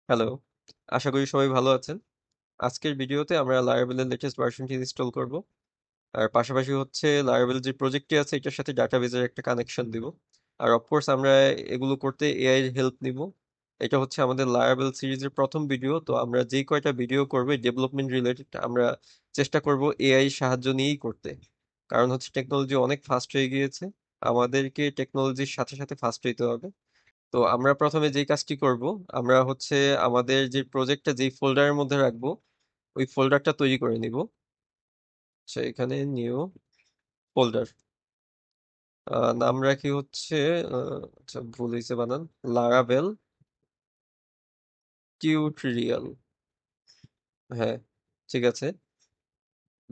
Hello, আশা করি সবাই ভালো আছেন। আজকের ভিডিওতে আমরা লারাভেলের লেটেস্ট ভার্সনটি ইনস্টল করব। আর পাশাপাশি হচ্ছে লারাভেল যে প্রজেক্টটি আছে এটার সাথে ডাটাবেজের একটা কানেকশন দিব। আর অফকোর্স আমরা এগুলো করতে এআই এর হেল্প নিব। এটা হচ্ছে আমাদের লারাভেল সিরিজের প্রথম ভিডিও, তো আমরা যেই কয়টা ভিডিও করব ডেভেলপমেন্ট রিলেটেড আমরা চেষ্টা করব এআই সাহায্য নিয়েই করতে। কারণ হচ্ছে টেকনোলজি অনেক ফাস্ট হয়ে গিয়েছে, আমাদেরকে টেকনোলজির সাথে সাথে ফাস্ট হইতে হবে। তো আমরা প্রথমে যেই কাজটি করব, আমরা হচ্ছে আমাদের যে প্রজেক্টটা যেই ফোল্ডারের মধ্যে রাখবো ওই ফোল্ডারটা তৈরি করে নিব। আচ্ছা, এখানে নিউ ফোল্ডার নাম রাখি হচ্ছে আচ্ছা ভুল হয়েছে বানান, লারাভেল টিউটোরিয়াল। হ্যাঁ, ঠিক আছে।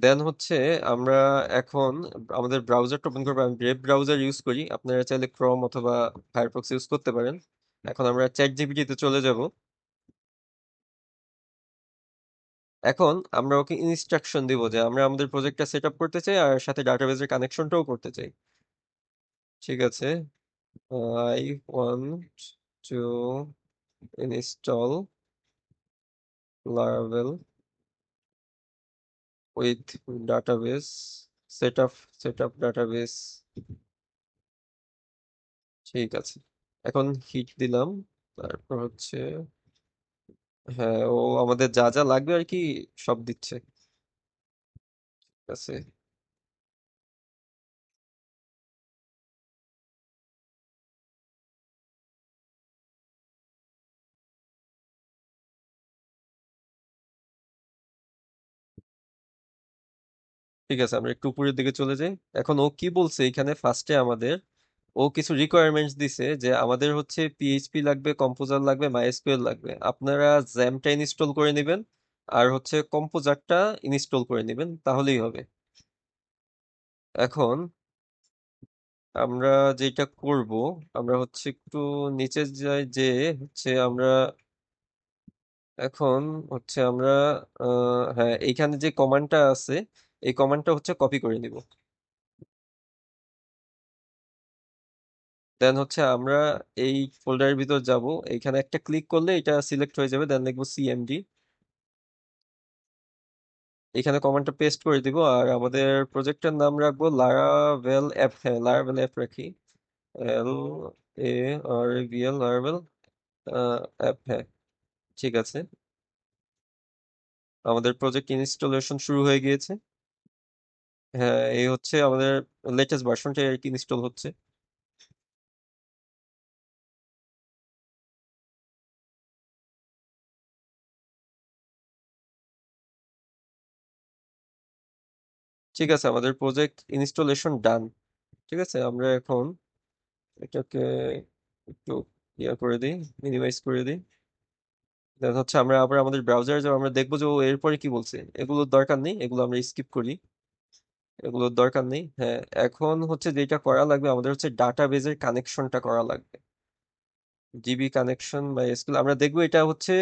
দেন হচ্ছে আমরা এখন আমাদের ব্রাউজারটা ওপেন করবো। আমি ব্রেভ ব্রাউজার ইউজ করি, আপনারা চাইলে ক্রোম অথবা ফায়ারফক্স ইউজ করতে পারেন। এখন আমরা চ্যাট জিপিটিতে চলে যাব। এখন আমরা ওকে ইনস্ট্রাকশন দিব যে আমরা আমাদের প্রজেক্টটা সেট আপ করতে চাই আর সাথে ডাটাবেজের কানেকশনটাও করতে চাই। ঠিক আছে, I want to install Laravel with database, set up database. ঠিক আছে, এখন হিট দিলাম। তারপর হচ্ছে, হ্যাঁ, ও আমাদের যা যা লাগবে আর কি সব দিচ্ছে। ঠিক আছে, ঠিক আছে, আমরা একটু উপরের দিকে চলে যাই। এখন ও কি বলছে এখানে ফার্স্টে আমাদের, ও কিছু রিকোয়ারমেন্টস দিছে যে আমাদের হচ্ছে পিএইচপি লাগবে, কম্পোজার লাগবে, মাইএসকিউএল লাগবে। আপনারা জ্যামটা ইনস্টল করে নেবেন আর হচ্ছে কম্পোজারটা ইনস্টল করে নেবেন, তাহলেই হবে। এখন আমরা যেটা করব, আমরা হচ্ছে একটু নিচে যাই, যে হচ্ছে আমরা এখন হচ্ছে আমরা হ্যাঁ, এইখানে যে কমান্ডটা আছে এই কমান্ডটা হচ্ছে কপি করে নিব। দেন হচ্ছে আমরা এই ফোল্ডারের ভিতর যাব, এইখানে একটা ক্লিক করলে এটা সিলেক্ট হয়ে যাবে, দেন লিখবো সিএমডি। এখানে কমান্ডটা পেস্ট করে দিব আর আমাদের প্রজেক্টের নাম রাখবো লারাভেল অ্যাপ। হ্যাঁ, লারাভেল অ্যাপ রাখি, এল এ আর ভি এল, লারাভেল অ্যাপ। হ্যাঁ, ঠিক আছে, আমাদের প্রজেক্ট ইনস্টলেশন শুরু হয়ে গিয়েছে। হ্যাঁ, এই হচ্ছে আমাদের লেটেস্ট ভার্সনটা আর কি ইনস্টল হচ্ছে। ঠিক আছে, আমাদের প্রজেক্ট ইনস্টলেশন ডান। ঠিক আছে, আমরা এখন এটাকে একটু ইয়া করে দিই, মিনিমাইজ করে দিই। দেন হচ্ছে আমরা আবার আমাদের ব্রাউজারে যাবো, আমরা দেখবো যে ও এরপরে কি বলছে। এগুলোর দরকার নেই, এগুলো আমরা স্কিপ করি, এগুলোর দরকার নেই। হ্যাঁ, এখন হচ্ছে যেটা করা লাগবে আমাদের হচ্ছে ডাটাবেজের কানেকশনটা করা লাগবে। জিবি কানেকশন বা এসকিউএল আমরা দেখবো। এটা হচ্ছে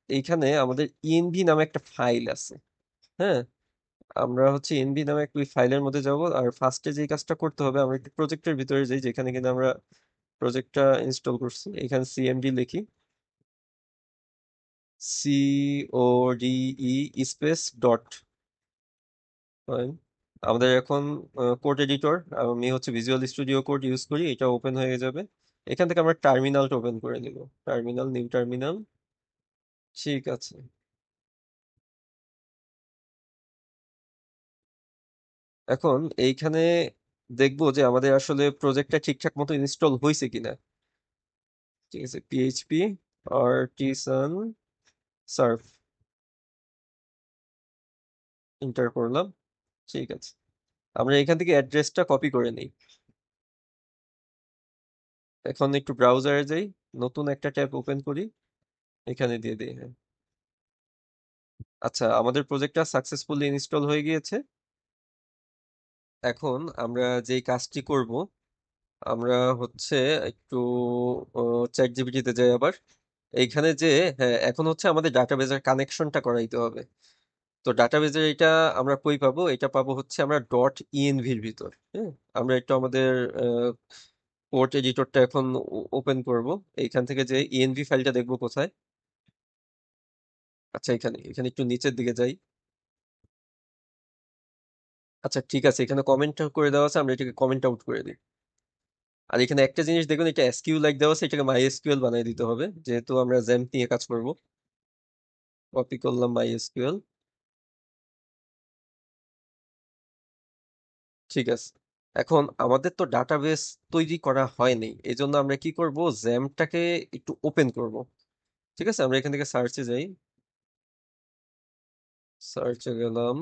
এইখানে আমাদের ইএনভি নামে একটা ফাইল আছে। হ্যাঁ, আমরা হচ্ছে এনভি নামে একটা ফাইলের মধ্যে যাব। আর ফার্স্টে যে কাজটা করতে হবে, আমরা একটু প্রজেক্টের ভিতরে যাই যেখানে কিন্তু আমরা প্রজেক্টটা ইনস্টল করছি। এখানে সিএমডি লিখি, CODE স্পেস ডট। আমাদের এখন কোড এডিটর, আমি হচ্ছে ভিজুয়াল স্টুডিও কোড ইউজ করি, এটা ওপেন হয়ে যাবে। এখান থেকে আমরা টার্মিনালটা ওপেন করে নিব, টার্মিনাল, নিউ টার্মিনাল। ঠিক আছে, এখন এইখানে দেখবো যে আমাদের আসলে প্রজেক্টটা ঠিকঠাক মতো ইনস্টল হয়েছে কিনা। ঠিক আছে, পিএইচপি আর্টিসান সার্ভ এন্টার করলাম। ঠিক আছে, আমরা এখান থেকে অ্যাড্রেসটা কপি করে নিই। এখন একটু ব্রাউজারে যাই, নতুন একটা ট্যাব ওপেন করি, এখানে দিয়ে দিই। হ্যাঁ, আচ্ছা, আমাদের প্রজেক্টটা সাকসেসফুলি ইনস্টল হয়ে গিয়েছে। এখন আমরা যেই কাজটি করব, আমরা হচ্ছে একটু চ্যাট জিপিটিতে যাই আবার। এইখানে যে, হ্যাঁ, এখন হচ্ছে আমাদের ডাটাবেজের কানেকশনটা করাইতে হবে। তো ডাটাবেজের এটা আমরা কই পাবো, এটা পাবো হচ্ছে আমরা ডট ইএনভির ভিতর। হ্যাঁ, আমরা একটু আমাদের কোড এডিটরটা এখন ওপেন করব। এইখান থেকে যে ইএনভি ফাইলটা দেখবো কোথায়। আচ্ছা, এখানে এখানে একটু নিচের দিকে যাই। আচ্ছা ঠিক আছে, এখানে কমেন্ট করে দেওয়া আছে, আমরা এটাকে কমেন্ট আউট করে দিই। আর এখানে একটা জিনিস দেখুন, এটা এসকিউ লাইক দেওয়া আছে, এটাকে মাই এসকিউএল বানিয়ে দিতে হবে, যেহেতু আমরা জ্যাম্প নিয়ে কাজ করব। কপি করলাম মাই এসকিউএল। ঠিক আছে, এখন আমাদের তো ডাটাবেস তৈরি করা হয়নি, এই জন্য আমরা কি করব, জ্যাম্পটাকে একটু ওপেন করব। ঠিক আছে, আমরা এখান থেকে সার্চে যাই। সার্চে গেলাম।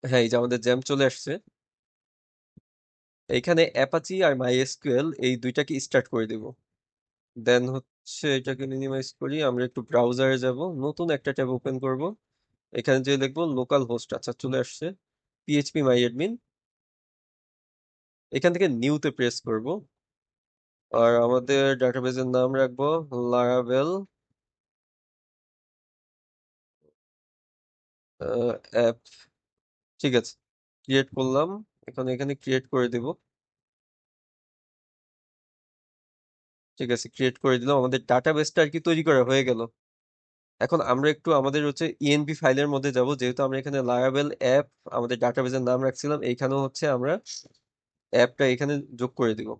হ্যাঁ, এই যে আমাদের জ্যাম্প চলে আসছে। এইখানে অ্যাপাচি আর মাই এসকিউএল এই দুইটাকে স্টার্ট করে দিব। দেন হচ্ছে এটাকে মিনিমাইজ করি, আমরা একটু ব্রাউজারে যাব, নতুন একটা ট্যাব ওপেন করব। এখানে যে লিখবো লোকাল হোস্ট, আচ্ছা চলে আসছে, পিএইচপি মাই অ্যাডমিন। এখান থেকে নিউতে প্রেস করব। আর আমাদের ডাটাবেজের নাম রাখবো লারাভেল অ্যাপ। ঠিক আছে, ক্রিয়েট করলাম। এখন এখানে ক্রিয়েট করে দিব। ঠিক আছে, ক্রিয়েট করে দিলাম, আমাদের ডাটাবেসটা আর কি তৈরি করা হয়ে গেল। এখন আমরা একটু আমাদের হচ্ছে ইএনভি ফাইলের মধ্যে যাব, যেহেতু আমরা এখানে লারাভেল অ্যাপ আমাদের ডাটাবেজের নাম রাখছিলাম, এইখানেও হচ্ছে আমরা অ্যাপটা এখানে যোগ করে দিব।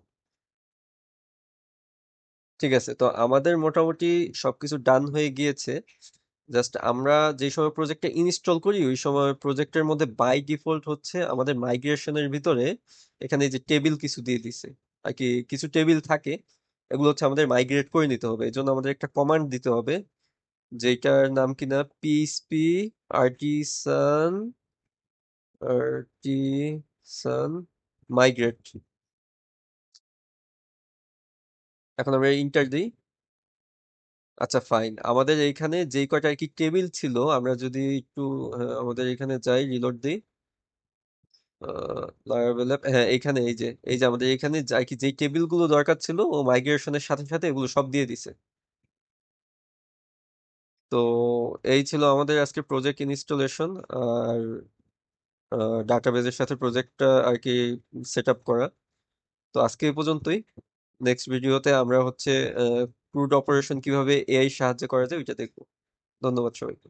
ঠিক আছে, তো আমাদের মোটামুটি সবকিছু ডান হয়ে গিয়েছে। জাস্ট আমরা যে সময় প্রজেক্টটা ইনস্টল করি ওই সময় প্রজেক্টের মধ্যে বাই ডিফল্ট হচ্ছে আমাদের মাইগ্রেশনের ভিতরে এখানে যে টেবিল কিছু দিয়ে দিছে আর কি, কিছু টেবিল থাকে, এগুলো হচ্ছে আমাদের মাইগ্রেট করে নিতে হবে। এই জন্য আমাদের একটা কমান্ড দিতে হবে, যেটার নাম কিনা পিএইচপি আর্টিসান আর্টিসান মাইগ্রেট। এখন আমরা ইন্টার দিই। আচ্ছা ফাইন, আমাদের এইখানে যেই কয়টা আর কি টেবিল ছিল, আমরা যদি একটু আমাদের এখানে যাই, রিলোড দিই। লারাভেল অ্যাপ, হ্যাঁ এখানে এই যে আমাদের এখানে আর কি যেই টেবিল গুলো দরকার ছিল ও মাইগ্রেশনের সাথে সাথে এগুলো সব দিয়ে দিছে। তো এই ছিল আমাদের আজকে প্রজেক্ট ইনস্টলেশন আর ডাটাবেজের সাথে প্রজেক্টটা আর কি সেট আপ করা। তো আজকে এই পর্যন্তই। নেক্সট ভিডিওতে আমরা হচ্ছে ক্রুড অপারেশন কিভাবে এআই সাহায্য করা যায় ওইটা দেখবো। ধন্যবাদ সবাইকে।